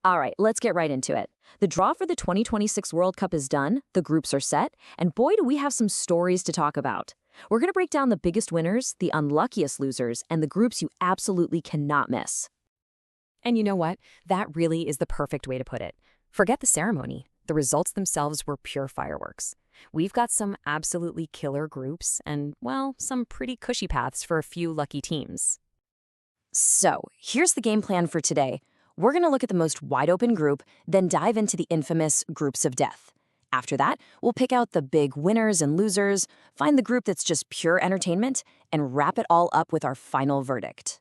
All right, let's get right into it. The draw for the 2026 World Cup is done, the groups are set, and boy, do we have some stories to talk about. We're going to break down the biggest winners, the unluckiest losers, and the groups you absolutely cannot miss. And you know what? That really is the perfect way to put it. Forget the ceremony. The results themselves were pure fireworks. We've got some absolutely killer groups and, well, some pretty cushy paths for a few lucky teams. So, here's the game plan for today. We're going to look at the most wide-open group, then dive into the infamous groups of death. After that, we'll pick out the big winners and losers, find the group that's just pure entertainment, and wrap it all up with our final verdict.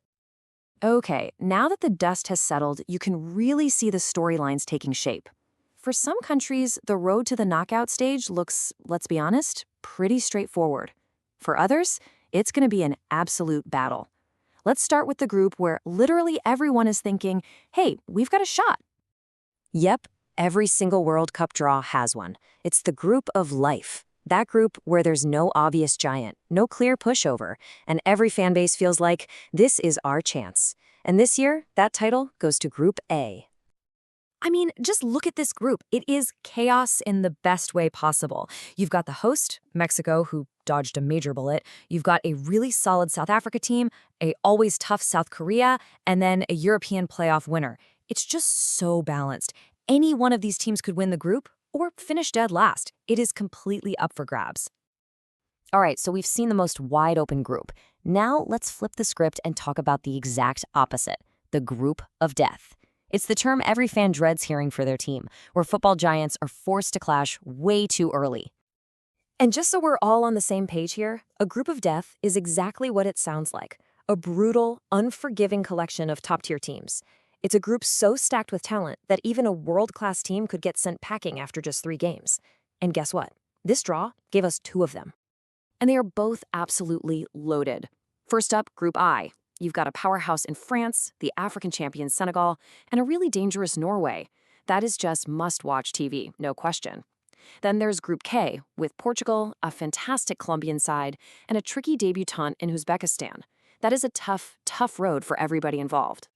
Okay, now that the dust has settled, you can really see the storylines taking shape. For some countries, the road to the knockout stage looks, let's be honest, pretty straightforward. For others, it's going to be an absolute battle. Let's start with the group where literally everyone is thinking, hey, we've got a shot. Yep, every single World Cup draw has one. It's the group of life. That group where there's no obvious giant, no clear pushover, and every fan base feels like this is our chance. And this year, that title goes to Group A. I mean, just look at this group. It is chaos in the best way possible. You've got the host, Mexico, who dodged a major bullet. You've got a really solid South Africa team, a always tough South Korea, and then a European playoff winner. It's just so balanced. Any one of these teams could win the group or finish dead last. It is completely up for grabs. All right, so we've seen the most wide-open group. Now let's flip the script and talk about the exact opposite, the group of death. It's the term every fan dreads hearing for their team, where football giants are forced to clash way too early. And just so we're all on the same page here, a group of death is exactly what it sounds like, a brutal, unforgiving collection of top-tier teams. It's a group so stacked with talent that even a world-class team could get sent packing after just 3 games. And guess what? This draw gave us 2 of them. And they are both absolutely loaded. First up, Group I. You've got a powerhouse in France, the African champion Senegal, and a really dangerous Norway. That is just must-watch TV, no question. Then there's Group K, with Portugal, a fantastic Colombian side, and a tricky debutante in Uzbekistan. That is a tough, tough road for everybody involved.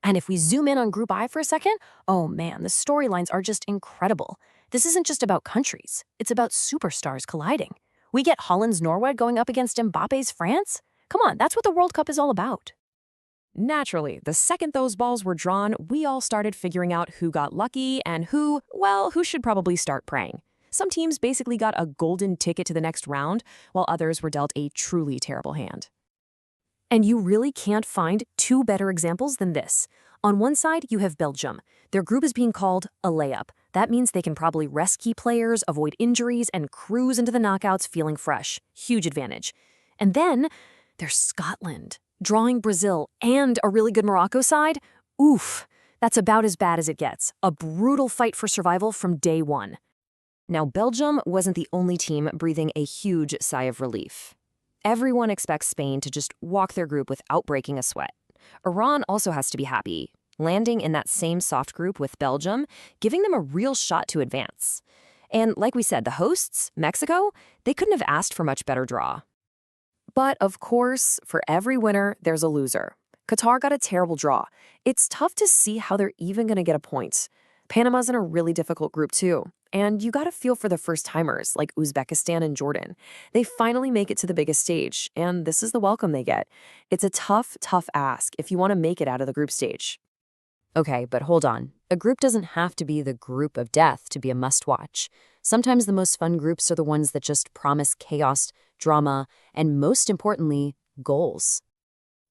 And if we zoom in on Group I for a second, oh man, the storylines are just incredible. This isn't just about countries, it's about superstars colliding. We get Holland's Norway going up against Mbappe's France? Come on, that's what the World Cup is all about. Naturally, the second those balls were drawn, we all started figuring out who got lucky and who should probably start praying. Some teams basically got a golden ticket to the next round, while others were dealt a truly terrible hand. And you really can't find 2 better examples than this. On one side, you have Belgium. Their group is being called a layup. That means they can probably rest key players, avoid injuries, and cruise into the knockouts feeling fresh. Huge advantage. And then there's Scotland. Drawing Brazil and a really good Morocco side? Oof, that's about as bad as it gets. A brutal fight for survival from day one. Now, Belgium wasn't the only team breathing a huge sigh of relief. Everyone expects Spain to just walk their group without breaking a sweat. Iran also has to be happy, landing in that same soft group with Belgium, giving them a real shot to advance. And like we said, the hosts, Mexico, they couldn't have asked for much better draw. But of course, for every winner, there's a loser. Qatar got a terrible draw. It's tough to see how they're even going to get a point. Panama's in a really difficult group too. And you got to feel for the first-timers, like Uzbekistan and Jordan. They finally make it to the biggest stage, and this is the welcome they get. It's a tough, tough ask if you want to make it out of the group stage. Okay, but hold on. A group doesn't have to be the group of death to be a must-watch. Sometimes the most fun groups are the ones that just promise chaos, drama, and most importantly, goals.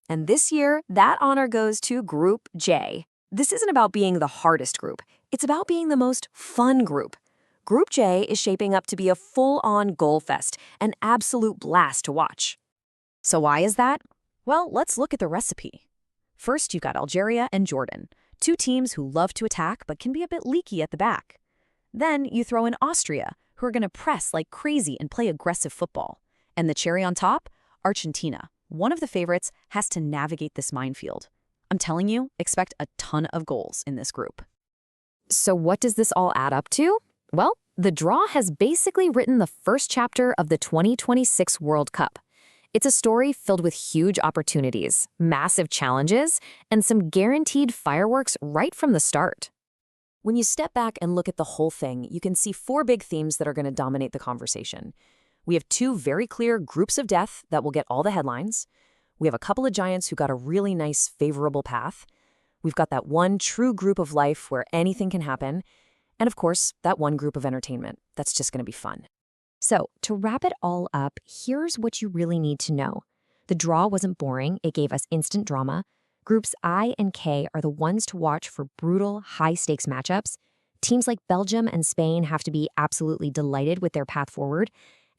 And this year, that honor goes to Group J. This isn't about being the hardest group. It's about being the most fun group. Group J is shaping up to be a full-on goal fest, an absolute blast to watch. So why is that? Well, let's look at the recipe. First, you've got Algeria and Jordan, 2 teams who love to attack but can be a bit leaky at the back. Then you throw in Austria, who are going to press like crazy and play aggressive football. And the cherry on top, Argentina, one of the favorites, has to navigate this minefield. I'm telling you, expect a ton of goals in this group. So what does this all add up to? Well, the draw has basically written the first chapter of the 2026 World Cup. It's a story filled with huge opportunities, massive challenges, and some guaranteed fireworks right from the start. When you step back and look at the whole thing, you can see four big themes that are going to dominate the conversation. We have two very clear groups of death that will get all the headlines. We have a couple of giants who got a really nice, favorable path. We've got that one true group of life where anything can happen. And of course, that one group of entertainment. That's just going to be fun. So, to wrap it all up, here's what you really need to know. The draw wasn't boring, it gave us instant drama. Groups I and K are the ones to watch for brutal, high-stakes matchups. Teams like Belgium and Spain have to be absolutely delighted with their path forward.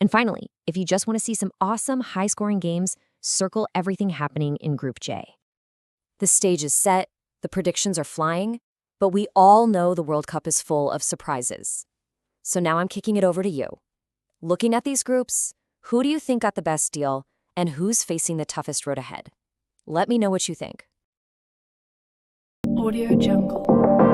And finally, if you just want to see some awesome, high-scoring games, circle everything happening in Group J. The stage is set, the predictions are flying, but we all know the World Cup is full of surprises. So now I'm kicking it over to you. Looking at these groups, who do you think got the best deal, and who's facing the toughest road ahead? Let me know what you think. Audio Jungle.